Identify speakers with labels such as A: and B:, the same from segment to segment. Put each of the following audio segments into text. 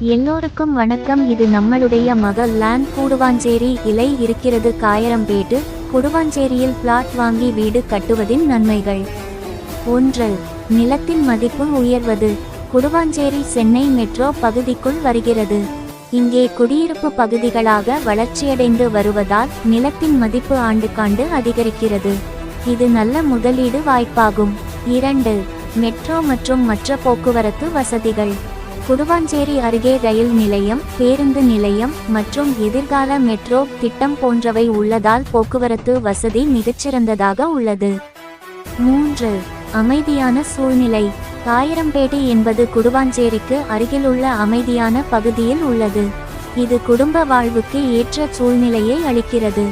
A: எல்லோருக்கும் வணக்கம். இது நம்மளுடைய மகள் லேண்ட். கூடுவாஞ்சேரி இலை இருக்கிறது காயரம்பேட்டு. கூடுவாஞ்சேரியில் பிளாட் வாங்கி வீடு கட்டுவதின் நன்மைகள். 1. நிலத்தின் மதிப்பு உயர்வது. கூடுவாஞ்சேரி சென்னை மெட்ரோ பகுதிக்குள் வருகிறது. இங்கே குடியிருப்பு பகுதிகளாக வளர்ச்சியடைந்து வருவதால் நிலத்தின் மதிப்பு ஆண்டுக்காண்டு அதிகரிக்கிறது. இது நல்ல முதலீடு வாய்ப்பாகும். 2. மெட்ரோ மற்றும் மற்ற போக்குவரத்து வசதிகள். கூடுவாஞ்சேரி அருகே ரயில் நிலையம், பேருந்து நிலையம் மற்றும் எதிர்கால மெட்ரோ திட்டம் போன்றவை உள்ளதால் போக்குவரத்து வசதி மிகச்சிறந்ததாக உள்ளது. 3. அமைதியான சூழ்நிலை. காயரம்பேட்டு என்பது கூடுவாஞ்சேரிக்கு அருகிலுள்ள அமைதியான பகுதியில் உள்ளது. இது குடும்ப வாழ்வுக்கு ஏற்ற சூழ்நிலையை அளிக்கிறது.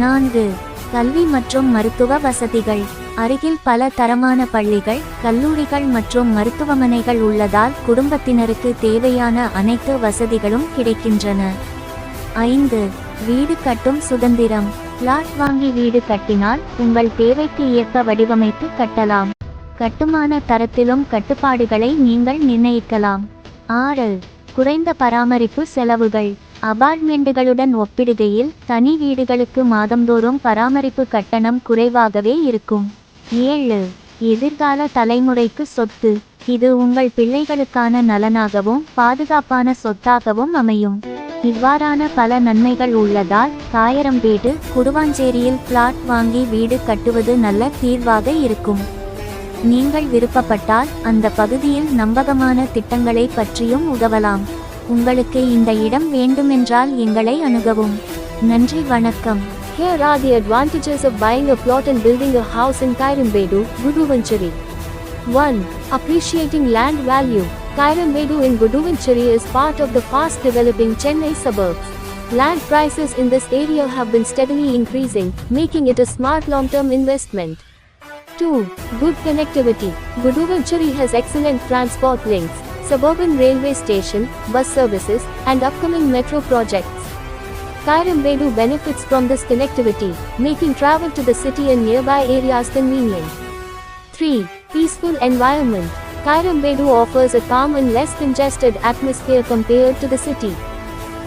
A: 4. கல்வி மற்றும் மருத்துவ வசதிகள். அருகில் பல தரமான பள்ளிகள், கல்லூரிகள் மற்றும் மருத்துவமனைகள் உள்ளதால் குடும்பத்தினருக்கு தேவையான அனைத்து வசதிகளும் கிடைக்கின்றன. 5. வீடு கட்டும் சுதந்திரம். பிளாட் வாங்கி வீடு கட்டினால் உங்கள் தேவைக்கு ஏற்ப வடிவமைத்து கட்டலாம். கட்டுமான தரத்திலும் கட்டுப்பாடுகளை நீங்கள் நிர்ணயிக்கலாம். 6. குறைந்த பராமரிப்பு செலவுகள். அபார்ட்மெண்டுகளுடன் ஒப்பிடுகையில் தனி வீடுகளுக்கு மாதந்தோறும் பராமரிப்பு கட்டணம் குறைவாகவே இருக்கும். 7. எதிர்கால தலைமுறைக்கு சொத்து. இது உங்கள் பிள்ளைகளுக்கான நலனாகவும் பாதுகாப்பான சொத்தாகவும் அமையும். இவ்வாறான பல நன்மைகள் உள்ளதால் காயரம்பேட்டு, கூடுவாஞ்சேரியில் பிளாட் வாங்கி வீடு கட்டுவது நல்ல தீர்வாக இருக்கும். நீங்கள் விருப்பப்பட்டால் அந்த பகுதியில் நம்பகமான திட்டங்களை பற்றியும் உதவலாம். உங்களுக்கு இந்த இடம் வேண்டுமென்றால் எங்களை அணுகவும். நன்றி, வணக்கம்.
B: Here are the advantages of buying a plot and building a house in Kairambadu, Guduvancheri. 1. Appreciating land value. Kairambadu in Guduvancheri is part of the fast developing Chennai suburbs. Land prices in this area have been steadily increasing, making it a smart long-term investment. 2. Good connectivity. Guduvancheri has excellent transport links, suburban railway station, bus services, and upcoming metro projects. Kairambadu benefits from this connectivity, making travel to the city and nearby areas convenient. 3. Peaceful environment. Kairambadu offers a calm and less congested atmosphere compared to the city.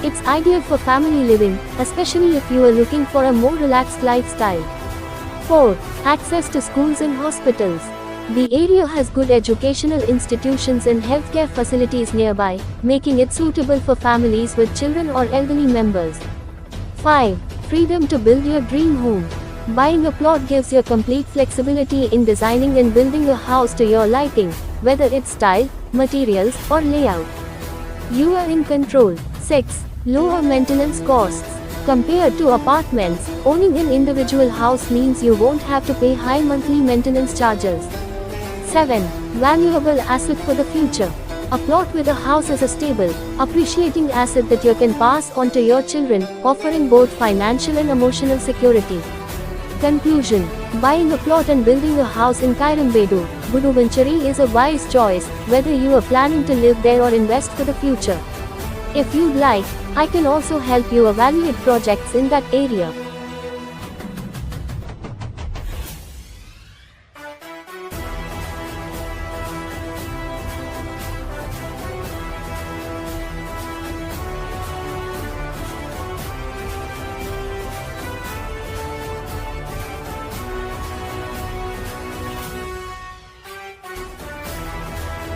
B: It's ideal for family living, especially if you are looking for a more relaxed lifestyle. 4. Access to schools and hospitals. The area has good educational institutions and healthcare facilities nearby, making it suitable for families with children or elderly members. 5. Freedom to build your dream home. Buying a plot gives you complete flexibility in designing and building a house to your liking, whether it's style, materials, or layout. You are in control. 6. Lower maintenance costs. Compared to apartments, owning an individual house means you won't have to pay high monthly maintenance charges. 7. Valuable asset for the future. A plot with a house is a stable, appreciating asset that you can pass on to your children, offering both financial and emotional security. Conclusion. Buying a plot and building a house in Kairambadu, Guduvancheri is a wise choice, whether you are planning to live there or invest for the future. If you'd like, I can also help you evaluate projects in that area.